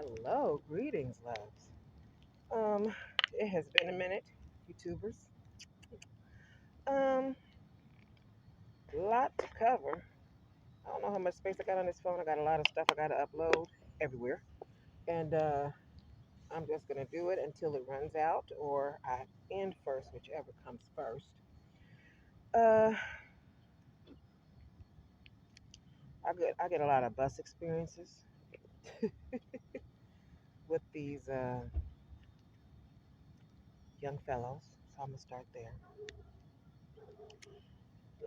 Hello, greetings, loves. It has been a minute, YouTubers. Um, lot to cover. I don't know how much space I got on this phone. I got a lot of stuff I got to upload everywhere, and I'm just gonna do it until it runs out, or I end first, whichever comes first. Uh, I get a lot of bus experiences with these young fellows, so I'm gonna start there,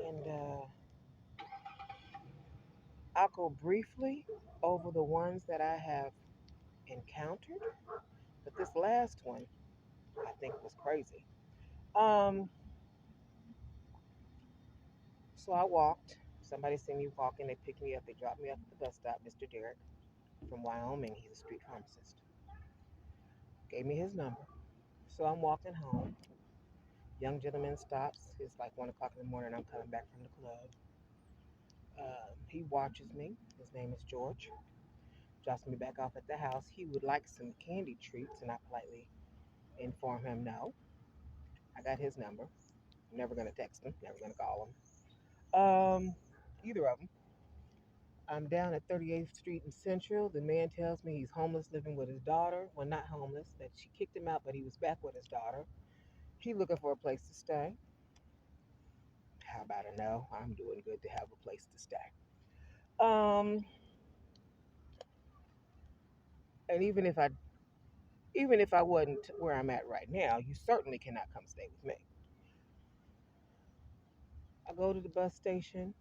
and I'll go briefly over the ones that I have encountered. But this last one, I think, was crazy. Um, so I walked. Somebody seen me walking. They picked me up. They dropped me off at the bus stop. Mr. Derek from Wyoming. He's a street pharmacist. Gave me his number. So I'm walking home. Young gentleman stops. It's like 1 o'clock in the morning. I'm coming back from the club. He watches me. His name is George. Drops me back off at the house. He would like some candy treats, and I politely inform him no. I got his number. Never gonna text him. Never gonna call him. Either of them. I'm down at 38th Street in Central. The man tells me he's homeless, living with his daughter. Well, not homeless, that she kicked him out, but he was back with his daughter. He looking for a place to stay. How about a no? I'm doing good to have a place to stay. Um, and even if I wasn't where I'm at right now, you certainly cannot come stay with me. I go to the bus station.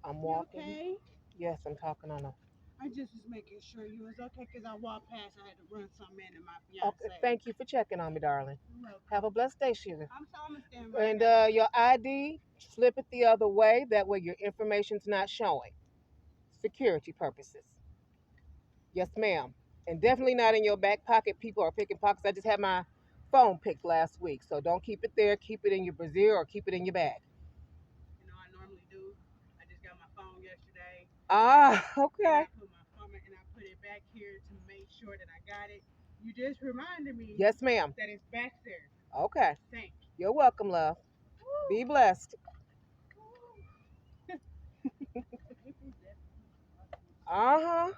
I'm You walking. okay? Yes, I'm talking on a. I just was making sure you was okay because I walked past. I had to run something into my Okay, fiance. thank you for checking on me, darling. You're Have welcome. a blessed day, Sugar. I'm gonna stand right. I And got it. your ID, flip it the other way. That way your information's not showing. Security purposes. Yes, ma'am. And definitely not in your back pocket. People are picking pockets. I just had my phone picked last week. So don't keep it there. Keep it in your brassiere or keep it in your bag. I normally do. I just got my phone yesterday, Ah, and okay. I put my phone and I put it back here to make sure that I got it. You just reminded me Yes, ma'am. that it's back there. Okay. Thank You're welcome, love. Be you. blessed. People definitely Uh huh.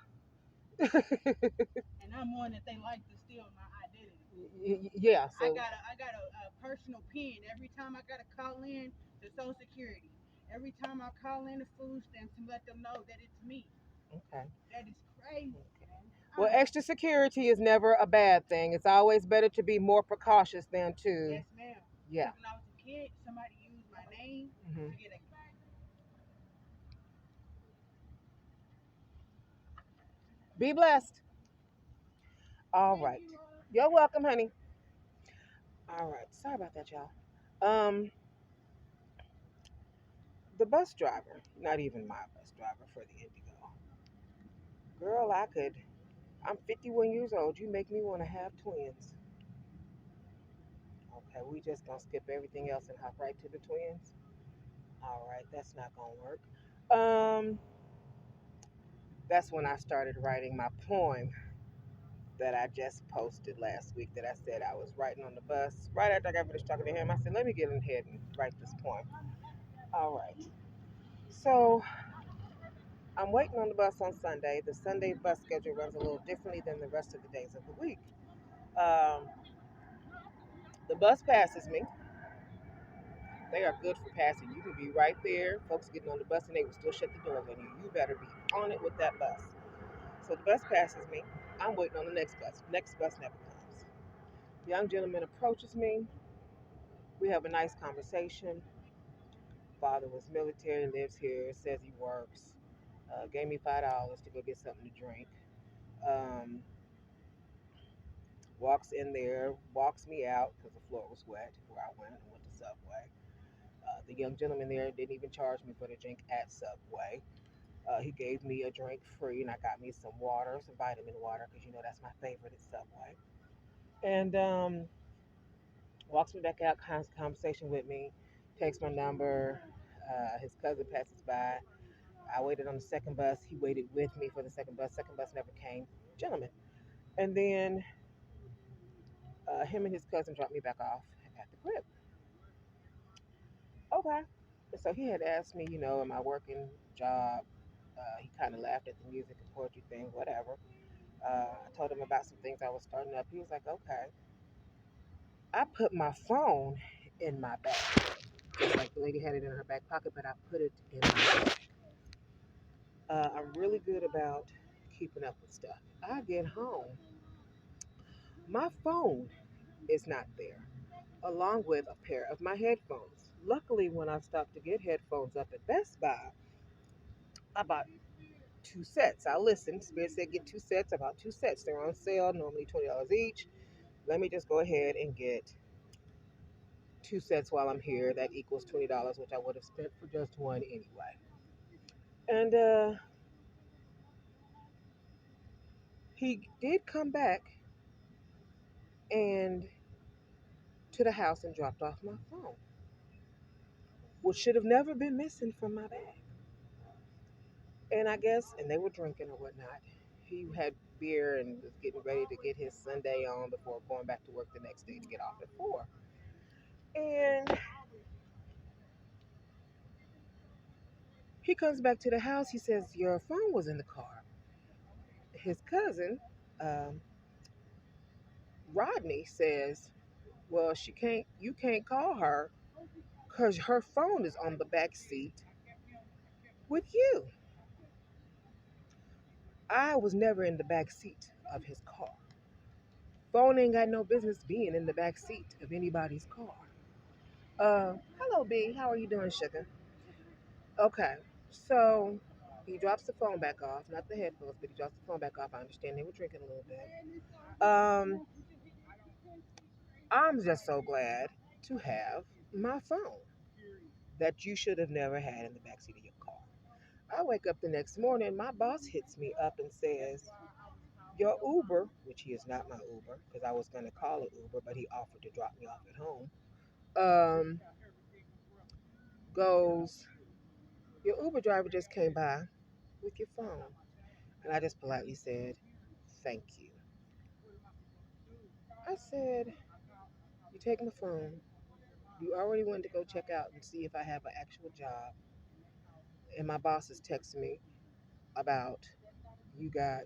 and I'm one that they like to steal my identity. Yeah, I so got a personal pin every time I gotta call in to Social Security. Every time I call in the food stamps and let them know that it's me. okay. That is crazy, Okay. man. Well, extra security is never a bad thing. It's always better to be more precautious than to, Yes, ma'am. yeah. Because when I was a kid, somebody used my name Hmm. to get a. Be blessed. All Thank right. you. You're welcome, honey. All right. Sorry about that, y'all. Um, the bus driver, not even my bus driver for the Indigo. Girl, I'm 51 years old. You make me want to have twins. Okay, we just gonna skip everything else and hop right to the twins. All right, that's not gonna work. Um, that's when I started writing my poem that I just posted last week that I said I was writing on the bus. Right after I got finished talking to him, I said, let me get in ahead and write this poem. All right. So I'm waiting on the bus on Sunday. The Sunday bus schedule runs a little differently than the rest of the days of the week. Um, the bus passes me. They are good for passing. You can be right there, folks getting on the bus, and they will still shut the doors on you. You better be on it with that bus. So the bus passes me. I'm waiting on the next bus. Next bus never comes. The young gentleman approaches me. We have a nice conversation. Father was military, lives here, says he works. Gave me $5 to go get something to drink. Um, walks in there, walks me out because the floor was wet where I went to Subway. The young gentleman there didn't even charge me for the drink at Subway. He gave me a drink free, and I got me some water, some vitamin water, because that's my favorite at Subway. And walks me back out, conversation with me, takes my number. His cousin passes by. I waited on the second bus. He waited with me for the second bus. Second bus never came. Gentlemen. And then him and his cousin dropped me back off at the crib. Okay. And so he had asked me, am I working job? He kind of laughed at the music and poetry thing, whatever. I told him about some things I was starting up. He was like, okay. I put my phone in my bag. Just like the lady had it in her back pocket, but I put it in my bag. I'm really good about keeping up with stuff. I get home, my phone is not there, along with a pair of my headphones. Luckily, when I stopped to get headphones up at Best Buy, I bought two sets. I listened. Spirit said get two sets. I bought two sets. They're on sale, normally $20 each. Let me just go ahead and get two sets while I'm here. That equals $20, which I would have spent for just one anyway. And he did come back and to the house and dropped off my phone, which should have never been missing from my bag. And I guess, and they were drinking or whatnot. He had beer and was getting ready to get his Sunday on before going back to work the next day to get off at 4. And he comes back to the house. He says, your phone was in the car. His cousin, um, Rodney, says, well, you can't call her because her phone is on the back seat with you. I was never in the back seat of his car. Phone ain't got no business being in the back seat of anybody's car. Hello, B. How are you doing, sugar? Okay, so he drops the phone back off, not the headphones, but he drops the phone back off. I understand they were drinking a little bit. I'm just so glad to have my phone that you should have never had in the backseat of your car. I wake up the next morning, my boss hits me up and says, your Uber, which he is not my Uber, because I was going to call an Uber, but he offered to drop me off at home, um, goes, your Uber driver just came by with your phone. And I just politely said, thank you. I said, you take my phone. You already went to go check out and see if I have an actual job. And my boss is texting me about you got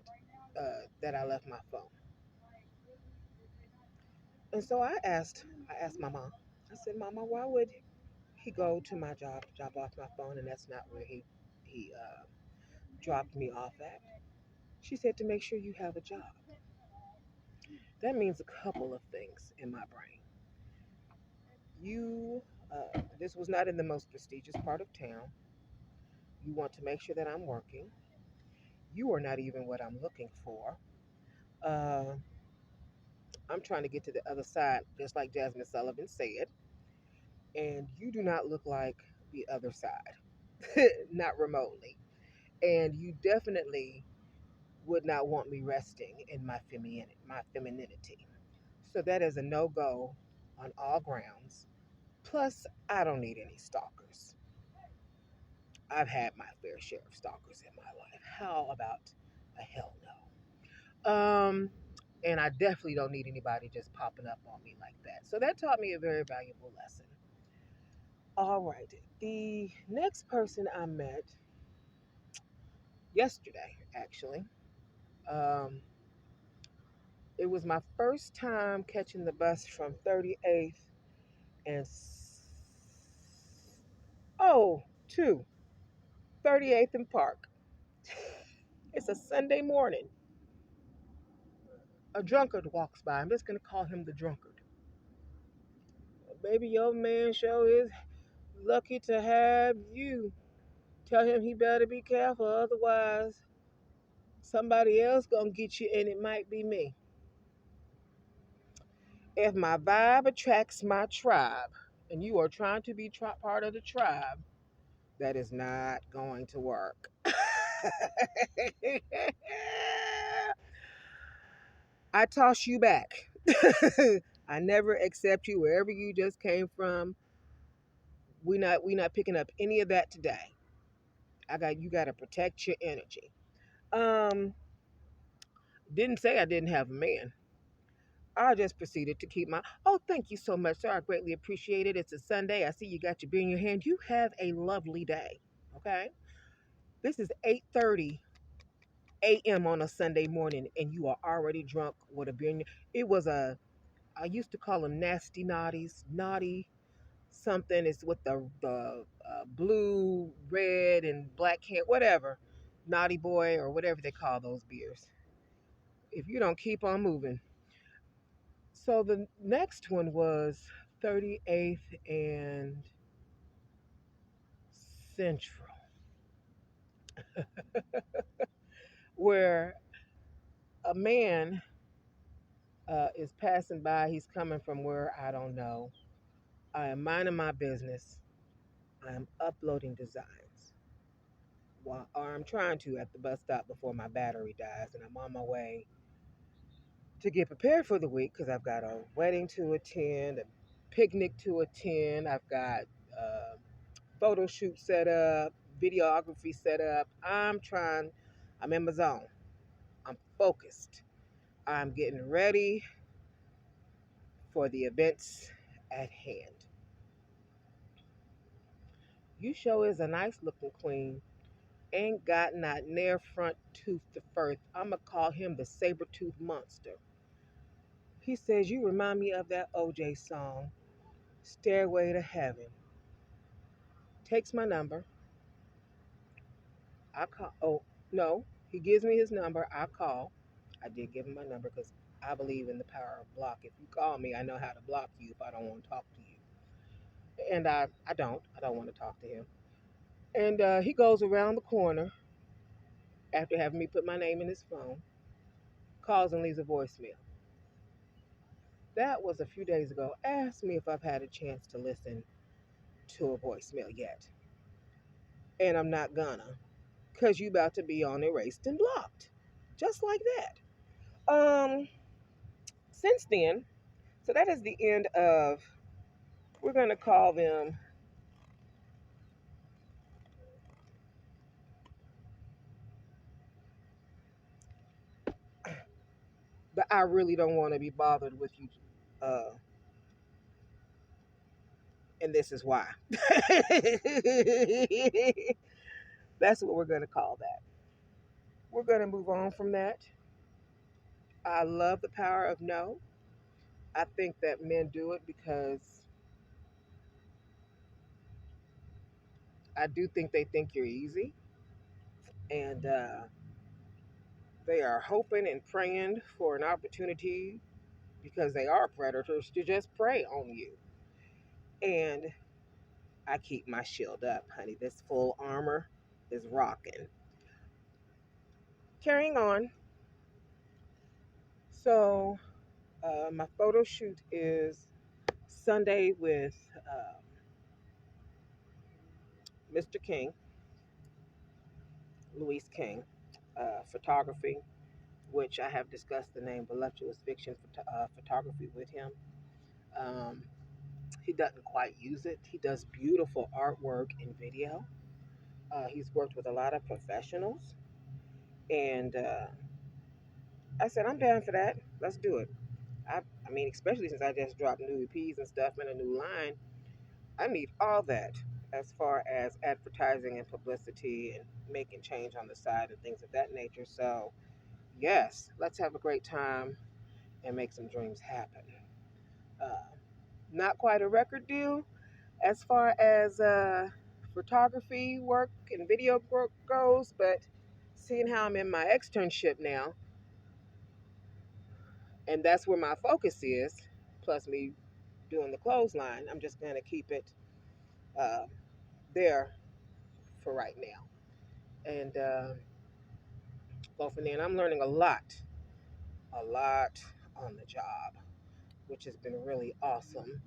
that I left my phone. And so I asked my mom. I said, Mama, why would he go to my job to drop off my phone, and that's not where he dropped me off at? She said to make sure you have a job. That means a couple of things in my brain. You, this was not in the most prestigious part of town. You want to make sure that I'm working. You are not even what I'm looking for. Uh, I'm trying to get to the other side, just like Jasmine Sullivan said, and you do not look like the other side, not remotely. And you definitely would not want me resting in my femininity. So that is a no go on all grounds. Plus, I don't need any stalkers. I've had my fair share of stalkers in my life. How about a hell no? And I definitely don't need anybody just popping up on me like that. So that taught me a very valuable lesson. All right. The next person I met yesterday, actually, um, it was my first time catching the bus from 38th and oh, to 38th and Park. It's a Sunday morning. A drunkard walks by. I'm just gonna call him the drunkard. Baby, your man sure is lucky to have you. Tell him he better be careful, otherwise somebody else gonna get you, and it might be me. If my vibe attracts my tribe, and you are trying to be part of the tribe, that is not going to work. I toss you back. I never accept you wherever you just came from. We not picking up any of that today. You got to protect your energy. Um, Didn't say I didn't have a man. I just proceeded to keep my. Oh, thank you so much, sir. I greatly appreciate it. It's a Sunday. I see you got your beer in your hand. You have a lovely day. Okay. This is 8:30 a.m. on a Sunday morning, and you are already drunk with a beer. It was a. I used to call them nasty naughties, naughty something. It's with the blue, red, and black can, whatever, naughty boy or whatever they call those beers. If you don't keep on moving. So the next one was 38th and Central, where a man is passing by. He's coming from where I don't know. I am minding my business. I am uploading designs. While, or I'm trying to at the bus stop before my battery dies, and I'm on my way to get prepared for the week because I've got a wedding to attend, a picnic to attend. I've got uh, photo shoot set up, videography set up. I'm in my zone. I'm focused. I'm getting ready for the events at hand. You show is a nice looking queen. Ain't got not near front tooth to first. I'ma call him the saber tooth monster. He says, you remind me of that OJ song, Stairway to Heaven. Takes my number. I call. Oh, no. He gives me his number. I call. I did give him my number because I believe in the power of block. If you call me, I know how to block you if I don't want to talk to you. And I don't. I don't want to talk to him. And he goes around the corner after having me put my name in his phone, calls and leaves a voicemail. That was a few days ago. Ask me if I've had a chance to listen to a voicemail yet. And I'm not gonna, because you about to be on erased and blocked. Just like that. Since then, so that is the end of, we're gonna call them the I really don't want to be bothered with you. Uh, and this is why. That's what we're gonna call that. We're gonna move on from that. I love the power of no. I think that men do it because I do think you're easy, and they are hoping and praying for an opportunity because they are predators to just prey on you. And I keep my shield up, honey. This full armor is rocking. Carrying on. So my photo shoot is Sunday with Mr. King, Luis King, photography, which I have discussed the name Voluptuous Fiction Photography with him. Um, he doesn't quite use it. He does beautiful artwork in video. He's worked with a lot of professionals. And I said, I'm down for that. Let's do it. I mean, especially since I just dropped new EPs and stuff and a new line, I need all that as far as advertising and publicity and making change on the side and things of that nature. So, yes, let's have a great time and make some dreams happen. Uh, Not quite a record deal as far as photography work and video work goes, but seeing how I'm in my externship now, and that's where my focus is, plus me doing the clothesline, I'm just going to keep it uh, there for right now. And go from there. And I'm learning a lot on the job, which has been really awesome.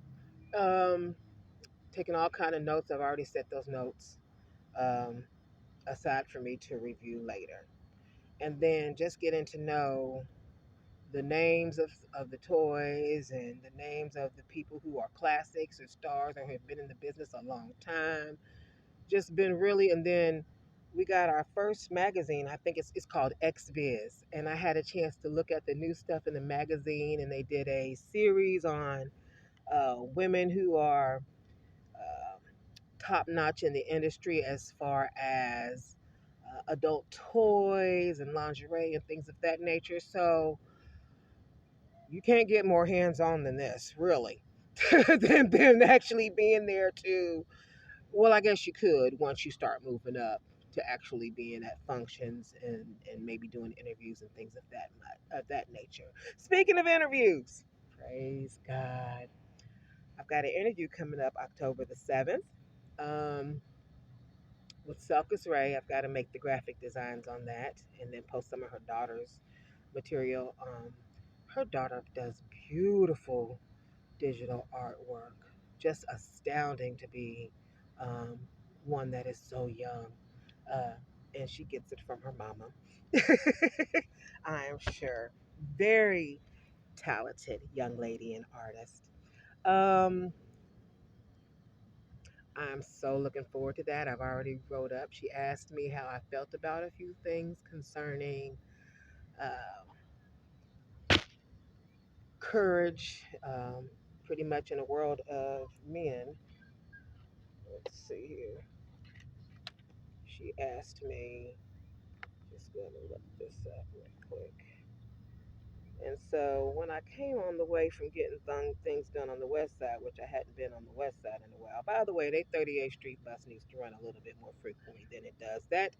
Um, Taking all kind of notes. I've already set those notes um, aside for me to review later. And then just getting to know the names of the toys and the names of the people who are classics or stars or have been in the business a long time. Just been really, and then we got our first magazine. I think it's called XBiz, and I had a chance to look at the new stuff in the magazine, and they did a series on women who are uh, top notch in the industry as far as adult toys and lingerie and things of that nature. So you can't get more hands on than this, really, than actually being there to. Well, I guess you could once you start moving up to actually being at functions and maybe doing interviews and things of that nature. Speaking of interviews, praise God, I've got an interview coming up October the 7th. Um, with Selkis Ray, I've got to make the graphic designs on that and then post some of her daughter's material. Her daughter does beautiful digital artwork, just astounding to be um, one that is so young. Uh, and she gets it from her mama. I am sure. Very talented young lady and artist. Um, I'm so looking forward to that. I've already wrote up. She asked me how I felt about a few things concerning uh, courage, pretty much in a world of men. Let's see here. She asked me, just going to look this up real quick. And so when I came on the way from getting things done on the west side, which I hadn't been on the west side in a while. By the way, they 38th Street bus needs to run a little bit more frequently than it does. That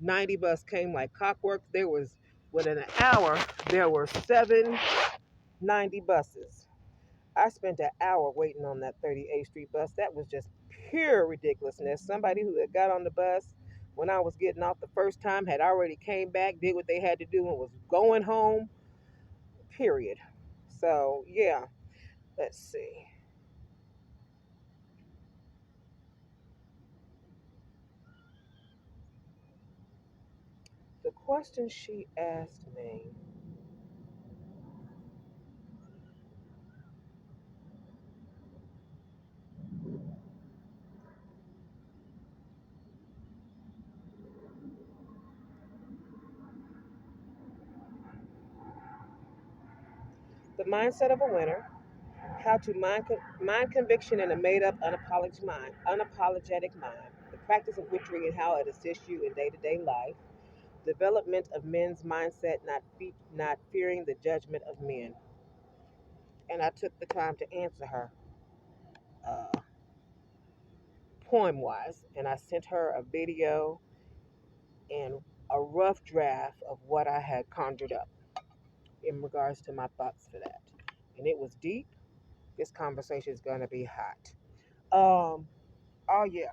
90 bus came like clockwork. There was, within an hour, there were 790 buses. I spent an hour waiting on that 38th Street bus. That was just pure ridiculousness. Somebody who had got on the bus when I was getting off the first time had already came back, did what they had to do, and was going home, period. So, yeah, let's see. The question she asked me, the mindset of a winner, how to mind conviction in a made up, unapologetic mind, the practice of victory and how it assists you in day to day life, development of men's mindset, not fearing the judgment of men. And I took the time to answer her uh, poem wise, and I sent her a video and a rough draft of what I had conjured up in regards to my thoughts for that. And it was deep. This conversation is going to be hot. Oh yeah,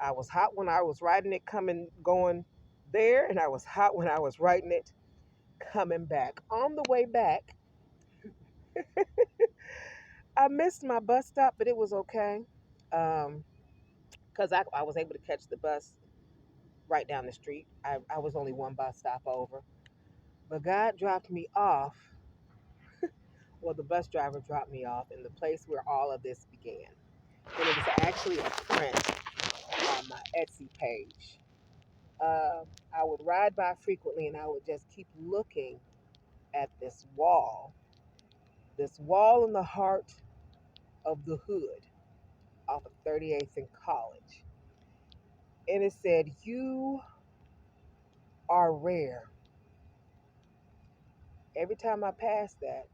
I was hot when I was writing it, going there, and I was hot when I was writing it, coming back. On the way back, I missed my bus stop, but it was okay. Um, because I was able to catch the bus right down the street. I was only one bus stop over. But God dropped me off, well, the bus driver dropped me off in the place where all of this began. And it was actually a print on my Etsy page. Uh, I would ride by frequently and I would just keep looking at this wall in the heart of the hood off of 38th and College. And it said, "You are rare." Every time I passed that,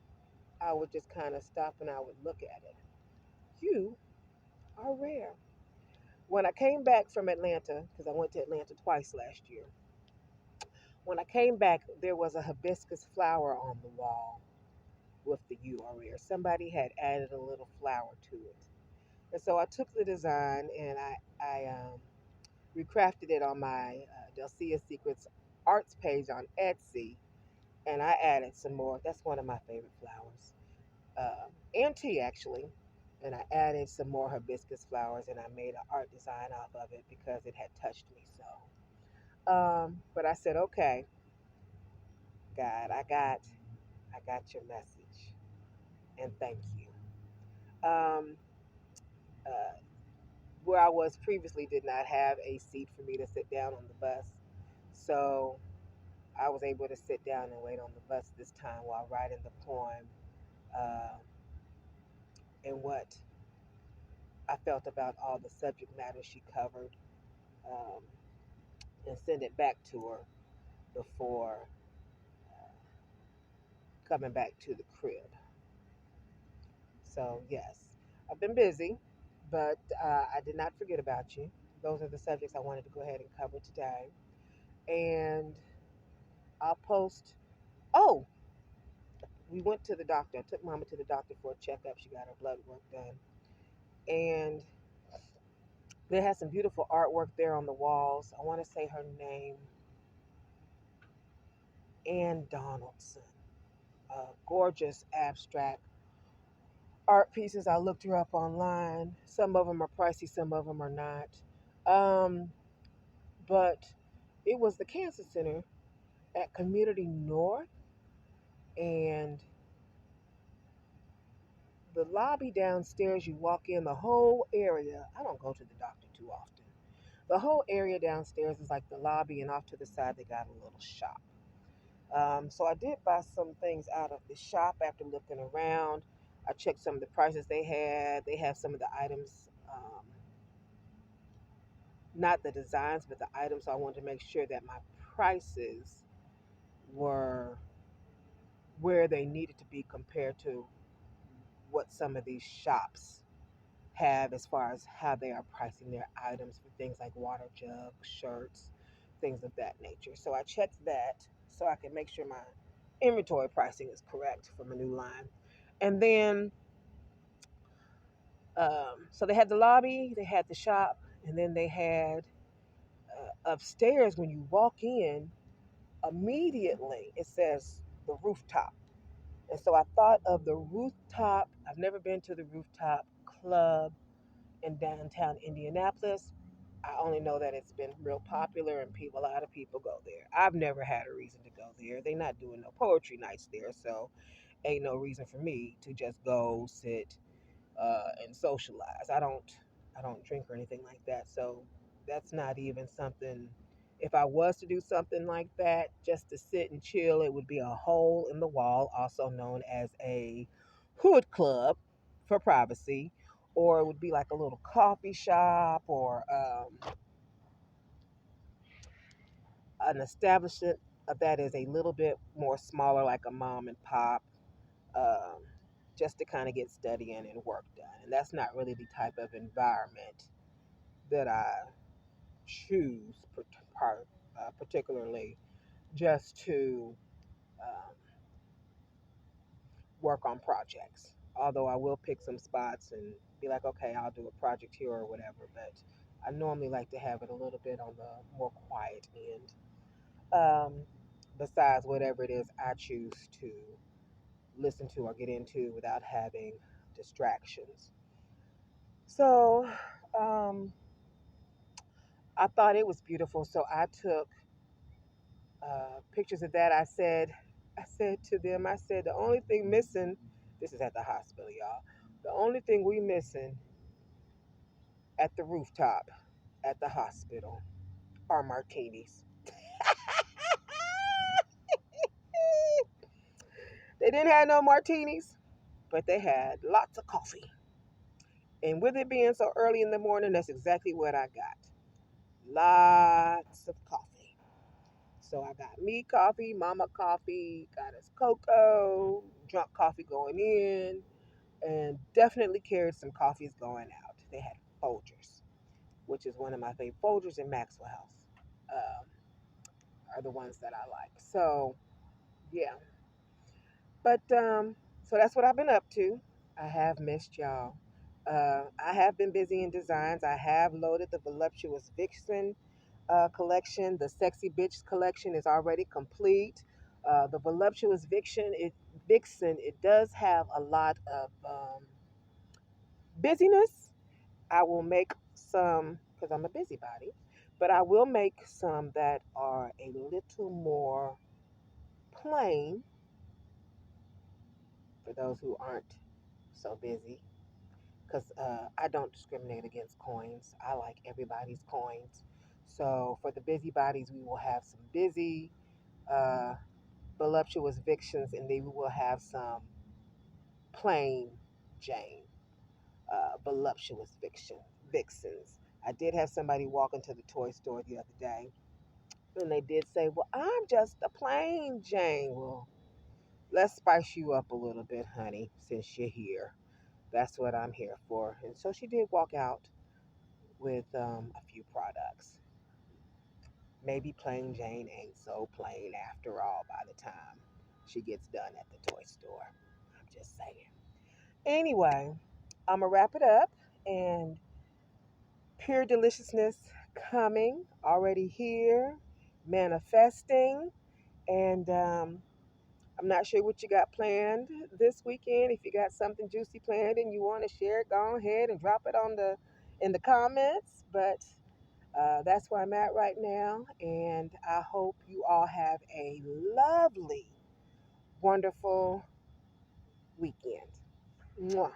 I would just kind of stop and I would look at it. You are rare. When I came back from Atlanta, because I went to Atlanta twice last year, when I came back, there was a hibiscus flower on the wall with the "You are rare." Somebody had added a little flower to it. And so I took the design and I recrafted it on my Delcia Secrets arts page on Etsy, and I added some more. That's one of my favorite flowers, and tea actually. And I added some more hibiscus flowers, and I made an art design off of it because it had touched me so. But I said, okay, God, I got your message, and thank you. Um, uh, where I was previously did not have a seat for me to sit down on the bus. So I was able to sit down and wait on the bus this time while writing the poem, uh, and what I felt about all the subject matter she covered, um, and send it back to her before coming back to the crib. So, yes, I've been busy, but I did not forget about you. Those are the subjects I wanted to go ahead and cover today. And I'll post. Oh, we went to the doctor. I took Mama to the doctor for a checkup. She got her blood work done. And they had some beautiful artwork there on the walls. I want to say her name, Ann Donaldson. Gorgeous abstract art pieces. I looked her up online. Some of them are pricey, some of them are not. Um, but it was the cancer center at Community North, and the lobby downstairs, you walk in the whole area. I don't go to the doctor too often. The whole area downstairs is like the lobby, and off to the side, they got a little shop. So I did buy some things out of the shop after looking around. I checked some of the prices they had. They have some of the items, not the designs, but the items. So I wanted to make sure that my prices were where they needed to be compared to what some of these shops have as far as how they are pricing their items for things like water jugs, shirts, things of that nature. So I checked that so I can make sure my inventory pricing is correct from a new line. And then, so they had the lobby, they had the shop, and then they had upstairs when you walk in, immediately it says the rooftop. And so I thought of the rooftop. I've never been to the rooftop club in downtown Indianapolis. I only know that it's been real popular and a lot of people go there. I've never had a reason to go there. They're not doing no poetry nights there, so ain't no reason for me to just go sit and socialize. I don't drink or anything like that, so that's not even something. If I was to do something like that, just to sit and chill, it would be a hole in the wall, also known as a hood club for privacy, or it would be like a little coffee shop or an establishment that is a little bit more smaller, like a mom and pop, um, just to kind of get studying and work done. And that's not really the type of environment that I choose, particularly just to um, work on projects. Although I will pick some spots and be like, okay, I'll do a project here or whatever. But I normally like to have it a little bit on the more quiet end. Um, Besides whatever it is I choose to listen to or get into without having distractions. So I thought it was beautiful. So I took pictures of that. I said to them, I said, the only thing missing, this is at the hospital, y'all. The only thing we missing at the rooftop at the hospital are martinis. They didn't have no martinis, but they had lots of coffee. And with it being so early in the morning, that's exactly what I got. Lots of coffee. So I got me coffee, mama coffee, got us cocoa, drunk coffee going in, and definitely carried some coffees going out. They had Folgers, which is one of my favorite. Folgers and Maxwell House um, are the ones that I like. So yeah, but so that's what I've been up to. I have missed y'all. I have been busy in designs. I have loaded the voluptuous Vixen collection. The Sexy Bitch collection is already complete. The voluptuous Vixen, it does have a lot of busyness. I will make some because I'm a busybody, but I will make some that are a little more plain for those who aren't so busy. because I don't discriminate against coins. I like everybody's coins. So for the busybodies, we will have some busy, uh, voluptuous vixens, and then we will have some plain Jane, voluptuous vixens. I did have somebody walk into the toy store the other day, and they did say, "Well, I'm just a plain Jane." Well, let's spice you up a little bit, honey, since you're here. That's what I'm here for. And so she did walk out with a few products. Maybe plain Jane ain't so plain after all by the time she gets done at the toy store. I'm just saying. Anyway, I'm going to wrap it up, and pure deliciousness coming, already here, manifesting. And I'm not sure what you got planned this weekend. If you got something juicy planned and you want to share it, go ahead and drop it on the in the comments. But that's where I'm at right now, and I hope you all have a lovely, wonderful weekend. Mwah.